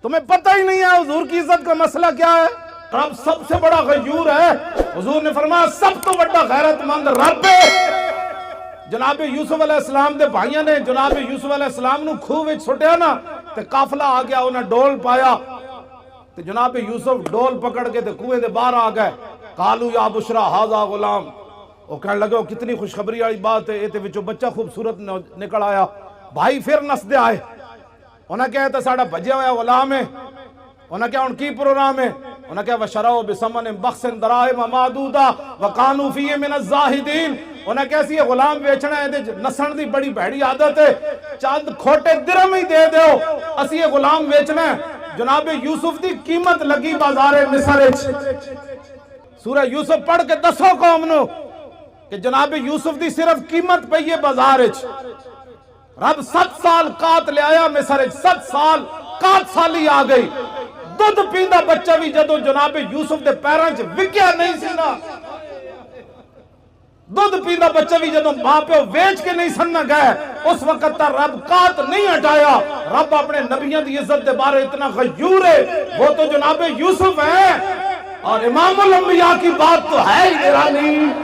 تمہیں پتہ ہی نہیں ہے حضور کی عزت کا مسئلہ کیا ہے؟ رب سب سے بڑا غیور ہے. حضور نے فرمایا سب تو بڑا غیرت مند رب ہے. جناب یوسف علیہ السلام دے بھائیاں نے جناب یوسف علیہ السلام نو کھوہ وچ سٹیا نا تے قافلہ آ گیا, انہیں ڈول پایا تے جناب یوسف ڈول پکڑ کے تے کنویں دے باہر آ گئے. قالوا یا بشرا ھذا غلام, وہ کہنے لگے وہ کتنی خوشخبری والی بات ہے, یہ وچوں بچہ خوبصورت نکل آیا. بھائی پھر نسدے آئے, انہیں کہا تو ساڑا بھجیا ہوا غلام ہے. انہیں کہا ان کی پروگرام ہے. انہیں کہا وشروا بثمن بخس دراہم معدودہ وکانوا فیہ من الزاہدین. انہیں کہا سی یہ غلام بیچنا ہے, نسن دی بڑی بھیڑی عادت ہے, چند کھوٹے درہم ہی دے دیو, اسی یہ غلام بیچنا ہے. جناب یوسف دی قیمت لگی بازار مصر وچ. سورہ یوسف پڑھ کے دسو قوم نو کہ جناب یوسف دی صرف قیمت پئی ہے بازار وچ. رب 7 سال قات لے آیا مصر وچ, 7 سال قات سالی آ گئی. دودھ پیندا بچہ بھی جدو جناب یوسف دے پیراں وچ وکیا نہیں سی نا, دودھ پیندا بچہ بھی جدو ماں پہ ویچ کے نہیں سننا گئے, اس وقت تا رب قات نہیں ہٹایا. رب اپنے نبیوں دی عزت دے بارے اتنا غیور ہے, وہ تو جناب یوسف ہے, اور امام الانبیاء کی بات تو ہے ہی نہیں.